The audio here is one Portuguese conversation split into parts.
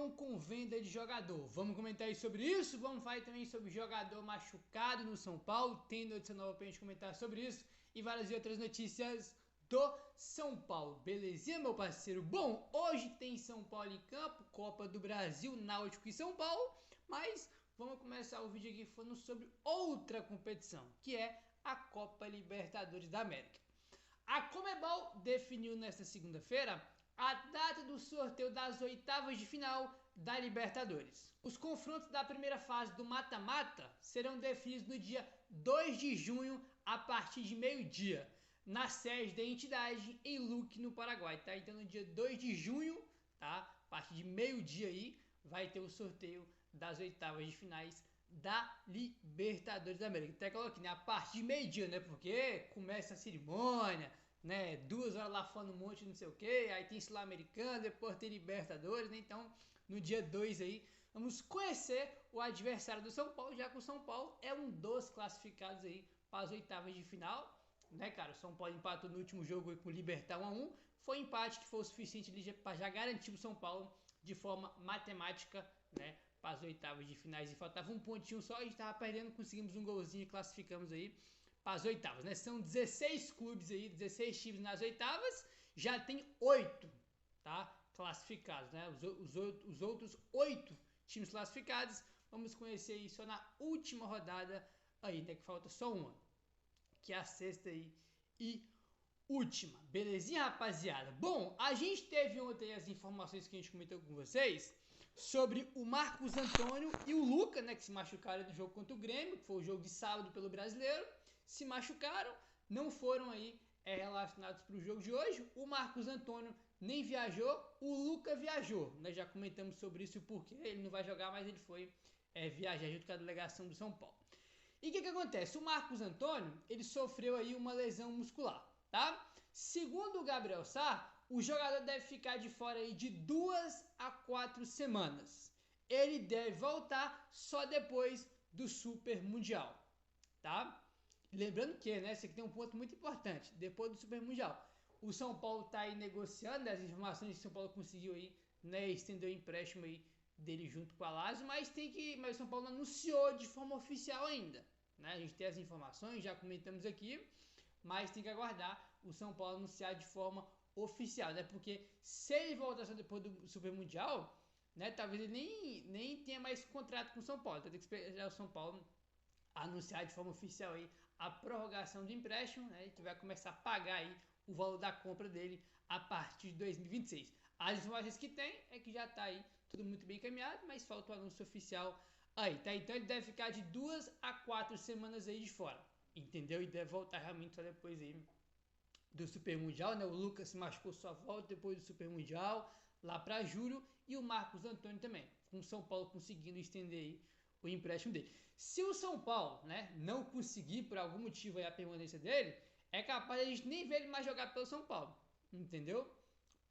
estão com venda de jogador. Vamos comentar aí sobre isso. Vamos falar também sobre jogador machucado no São Paulo. Tem notícia nova pra gente comentar sobre isso. E várias outras notícias do São Paulo. Belezinha, meu parceiro? Bom, hoje tem São Paulo em campo. Copa do Brasil, Náutico e São Paulo. Mas vamos começar o vídeo aqui falando sobre outra competição, que é a Copa Libertadores da América. A Conmebol definiu nesta segunda-feira a data do sorteio das oitavas de final da Libertadores. Os confrontos da primeira fase do mata-mata serão definidos no dia 2 de junho, a partir de meio-dia, na sede da entidade em Luque, no Paraguai. Tá? Então, no dia 2 de junho, tá? A partir de meio-dia aí, vai ter o sorteio das oitavas de finais da Libertadores da América. Até coloquei, né? A partir de meio-dia, né? Porque começa a cerimônia, né? 2 horas lá falando um monte, não sei o que. Aí tem Sul-Americano, depois tem Libertadores, né? Então, no dia 2 aí, vamos conhecer o adversário do São Paulo, já que o São Paulo é um dos classificados aí para as oitavas de final, né, cara? O São Paulo empatou no último jogo com o Libertad 1-1. Foi um empate que foi o suficiente para já garantir o São Paulo de forma matemática, né? Para as oitavas de finais, e faltava um pontinho só, a gente estava perdendo, conseguimos um golzinho e classificamos aí para as oitavas, né? São 16 clubes aí, 16 times nas oitavas, já tem 8, tá? Classificados, né? Os outros 8 times classificados, vamos conhecer isso só na última rodada aí, né? Que falta só uma, que é a sexta aí e última, belezinha, rapaziada? Bom, a gente teve ontem as informações que a gente comentou com vocês sobre o Marcos Antônio e o Luca, né, que se machucaram no jogo contra o Grêmio, que foi o jogo de sábado pelo Brasileiro, se machucaram, não foram aí relacionados para o jogo de hoje. O Marcos Antônio nem viajou, o Luca viajou, né, já comentamos sobre isso porque ele não vai jogar, mas ele foi viajar junto com a delegação do São Paulo. E o que acontece? O Marcos Antônio, ele sofreu aí uma lesão muscular, tá? Segundo o Gabriel Sá, o jogador deve ficar de fora aí de 2 a 4 semanas. Ele deve voltar só depois do Super Mundial, tá? Lembrando que, né, esse aqui tem um ponto muito importante. Depois do Super Mundial, o São Paulo tá aí negociando, né, as informações que o São Paulo conseguiu aí, né, estender o empréstimo aí dele junto com a Lazio, mas o São Paulo não anunciou de forma oficial ainda, né? A gente tem as informações, já comentamos aqui, mas tem que aguardar o São Paulo anunciar de forma oficial, né? Porque se ele voltar só depois do Super Mundial, né? Talvez ele nem tenha mais contrato com o São Paulo. Então tem que esperar o São Paulo anunciar de forma oficial aí a prorrogação do empréstimo, né? Que vai começar a pagar aí o valor da compra dele a partir de 2026. As informações que tem é que já está aí tudo muito bem encaminhado, mas falta o anúncio oficial aí, tá? Então ele deve ficar de 2 a 4 semanas aí de fora, entendeu? E deve voltar realmente só depois aí do Super Mundial, né? O Lucas se machucou, só volta depois do Super Mundial, lá para julho, e o Marcos Antônio também, com o São Paulo conseguindo estender aí o empréstimo dele. Se o São Paulo, né, não conseguir por algum motivo aí a permanência dele, é capaz de a gente nem ver ele mais jogar pelo São Paulo, entendeu?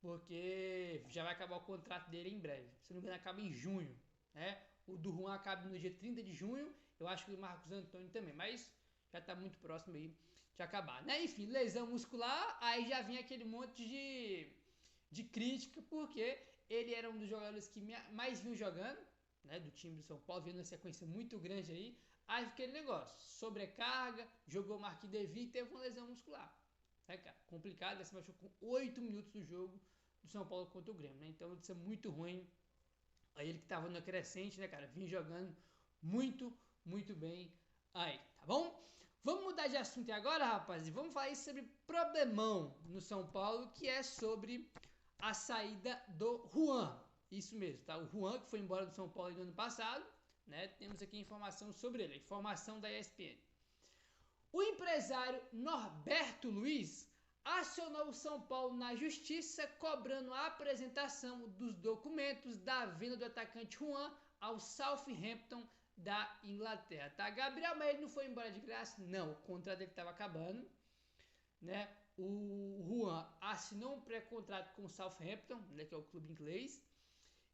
Porque já vai acabar o contrato dele em breve. Se não me engano, acaba em junho, né? O do Juan acaba no dia 30 de junho, eu acho que o Marcos Antônio também, mas já está muito próximo aí de acabar, né? Enfim, lesão muscular, aí já vinha aquele monte de crítica, porque ele era um dos jogadores que mais vinham jogando, né, do time do São Paulo, vindo uma sequência muito grande aí. Aí aquele negócio, sobrecarga, jogou Marquinhos Devi e teve uma lesão muscular. Né, cara? Complicado, ele se machucou com 8 minutos do jogo do São Paulo contra o Grêmio, né? Então isso é muito ruim. Aí ele que tava no crescente, né, cara? Vinha jogando muito bem aí, tá bom? Vamos mudar de assunto agora, rapaz, e vamos falar sobre problemão no São Paulo, que é sobre a saída do Juan. Isso mesmo, tá? O Juan, que foi embora do São Paulo no ano passado, né? Temos aqui informação sobre ele, informação da ESPN. O empresário Norberto Luiz acionou o São Paulo na justiça, cobrando a apresentação dos documentos da venda do atacante Juan ao Southampton da Inglaterra, tá? Gabriel, mas ele não foi embora de graça? Não, o contrato dele estava acabando, né? O Juan assinou um pré-contrato com o Southampton, né, que é o clube inglês.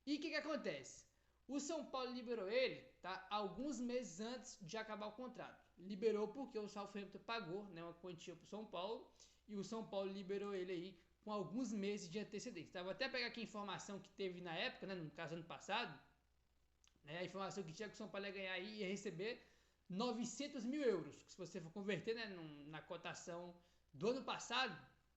E o que acontece? O São Paulo liberou ele, tá? Alguns meses antes de acabar o contrato. Liberou porque o Southampton pagou, né, uma quantia para o São Paulo, e o São Paulo liberou ele aí com alguns meses de antecedência. Tá? Vou até pegar aqui a informação que teve na época, né, no caso ano passado, né, a informação que tinha que o São Paulo ia ganhar aí, ia receber 900 mil euros, que se você for converter, né, na cotação do ano passado,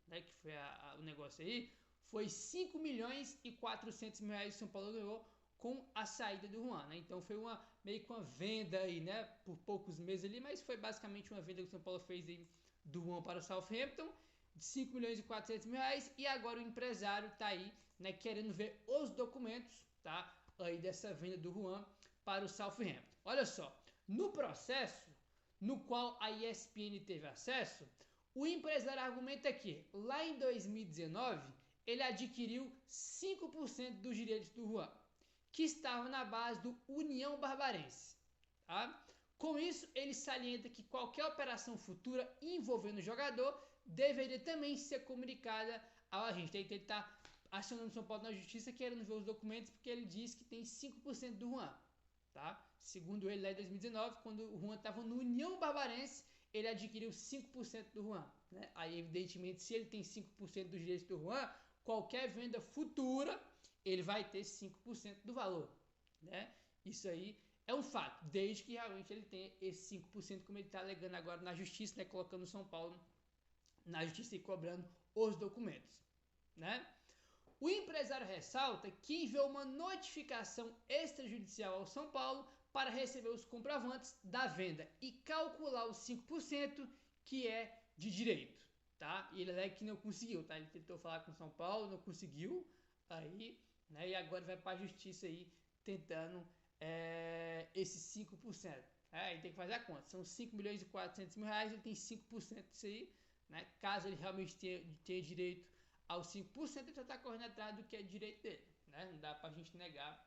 né, que foi o negócio aí, foi 5 milhões e 400 mil reais que o São Paulo ganhou com a saída do Juan, né? Então foi meio que uma venda aí, né, por poucos meses ali, mas foi basicamente uma venda que o São Paulo fez aí do Juan para o Southampton, de 5 milhões e 400 mil reais, e agora o empresário tá aí, né, querendo ver os documentos, tá, aí dessa venda do Juan para o Southampton. Olha só, no processo no qual a ESPN teve acesso, o empresário argumenta que, lá em 2019, ele adquiriu 5% dos direitos do Juan, que estavam na base do União Barbarense. Tá? Com isso, ele salienta que qualquer operação futura envolvendo o jogador deveria também ser comunicada ao agente. Então ele está acionando o São Paulo na justiça, querendo ver os documentos, porque ele diz que tem 5% do Juan. Tá? Segundo ele, lá em 2019, quando o Juan estava no União Barbarense, ele adquiriu 5% do Juan. Né? Aí, evidentemente, se ele tem 5% dos direitos do Juan, qualquer venda futura, ele vai ter 5% do valor. Né? Isso aí é um fato, desde que realmente ele tenha esse 5%, como ele está alegando agora na justiça, né? Colocando o São Paulo na justiça e cobrando os documentos. Né? O empresário ressalta que enviou uma notificação extrajudicial ao São Paulo para receber os comprovantes da venda e calcular os 5% que é de direito. Tá? E ele alega que não conseguiu. Tá? Ele tentou falar com o São Paulo, não conseguiu. Aí, né, e agora vai para a justiça aí tentando esses 5%. Ele tem que fazer a conta. São 5 milhões e 400 mil reais, ele tem 5% disso aí. Né? Caso ele realmente tenha direito aos 5%, ele já está correndo atrás do que é direito dele. Né? Não dá pra gente negar.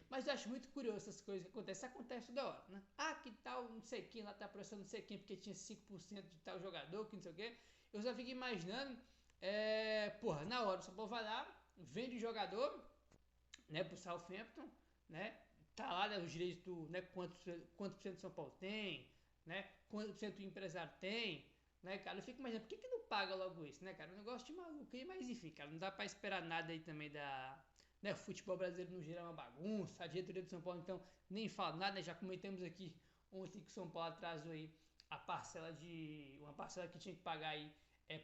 Mas eu acho muito curioso essas coisas que acontecem. Isso acontece toda hora. Né? Que tal não sei quem lá tá processando não sei quem porque tinha 5% de tal jogador, que não sei o quê. Eu só fico imaginando, na hora o São Paulo vai lá, vende o jogador, né, pro Southampton, né? Tá lá, né, os direitos do, né, quanto por cento do São Paulo tem, né? Quanto por cento o empresário tem, né, cara? Eu fico imaginando, por que não paga logo isso, né, cara? Um negócio de maluco aí, mas enfim, cara, não dá pra esperar nada aí também né, o futebol brasileiro no geral é uma bagunça, a diretoria do São Paulo, então, nem falo nada, né? Já comentamos aqui ontem que o São Paulo atrasou aí uma parcela que tinha que pagar aí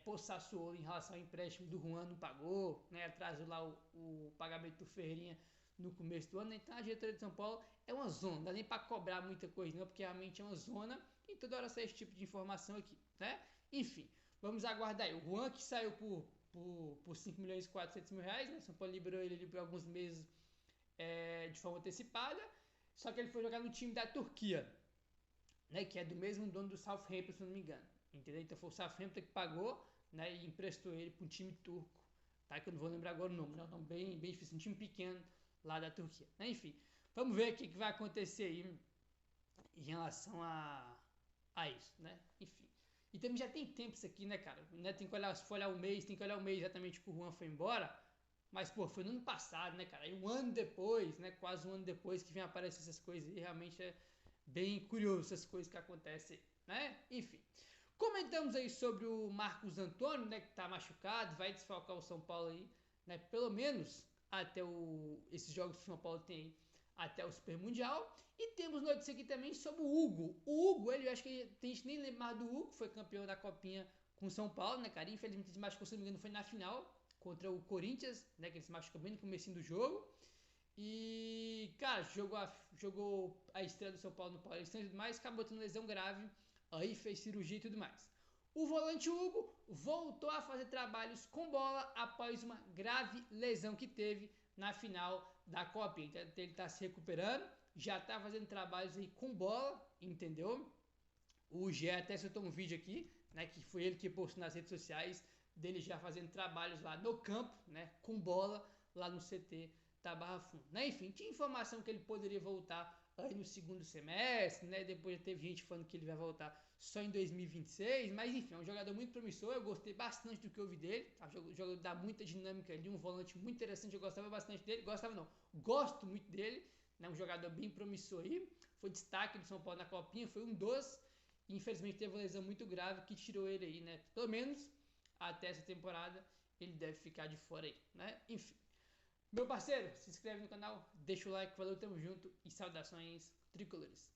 por Sassuolo em relação ao empréstimo do Juan, não pagou, né? Atrasou lá o pagamento do Ferreirinha no começo do ano, né? Então a diretoria de São Paulo é uma zona, não dá nem para cobrar muita coisa não, porque realmente é uma zona e toda hora sai esse tipo de informação aqui, né? Enfim, vamos aguardar aí. O Juan que saiu por 5 milhões e 400 mil reais, né? São Paulo liberou ele por alguns meses de forma antecipada, só que ele foi jogar no time da Turquia, né? Que é do mesmo dono do Southampton, se não me engano. Entendeu? Então foi o Southampton que pagou, né, e emprestou ele para um time turco, tá? Que eu não vou lembrar agora o nome, né? Um nome bem difícil, um time pequeno lá da Turquia. Né? Enfim, vamos ver o que vai acontecer aí em relação a isso, né? Enfim. E também já tem tempo isso aqui, né, cara? Né? Tem que olhar o mês, exatamente que o Juan foi embora. Mas, foi no ano passado, né, cara? E um ano depois, né? Quase um ano depois que vem aparecer essas coisas e realmente é bem curioso essas coisas que acontecem, né? Enfim. Comentamos aí sobre o Marcos Antônio, né, que está machucado, vai desfalcar o São Paulo aí, né, pelo menos até esses jogos que o São Paulo tem até o Super Mundial. E temos notícia aqui também sobre o Hugo. O Hugo, eu acho que tem gente nem lembrar do Hugo, foi campeão da Copinha com o São Paulo, né, cara? Infelizmente ele se machucou, se não me engano, foi na final contra o Corinthians, né, que ele se machucou bem no comecinho do jogo. E, cara, jogou a estreia do São Paulo no Paulistão e tudo mais, acabou tendo lesão grave. Aí fez cirurgia e tudo mais. O volante Hugo voltou a fazer trabalhos com bola após uma grave lesão que teve na final da Copa. Então ele está se recuperando, já está fazendo trabalhos aí com bola, entendeu? O Gé até soltou um vídeo aqui, né, que foi ele que postou nas redes sociais, dele já fazendo trabalhos lá no campo, né, com bola, lá no CT da Barra Funda. Né? Enfim, tinha informação que ele poderia voltar aí no segundo semestre, né? Depois já teve gente falando que ele vai voltar só em 2026, mas enfim, é um jogador muito promissor, eu gostei bastante do que eu vi dele, tá? O jogador dá muita dinâmica ali, um volante muito interessante, eu gostava bastante dele, gosto muito dele, né? Um jogador bem promissor aí, foi destaque do São Paulo na Copinha, foi um dos, e infelizmente teve uma lesão muito grave que tirou ele aí, né? Pelo menos até essa temporada, ele deve ficar de fora aí, né? Enfim. Meu parceiro, se inscreve no canal, deixa o like, valeu, tamo junto e saudações tricolores.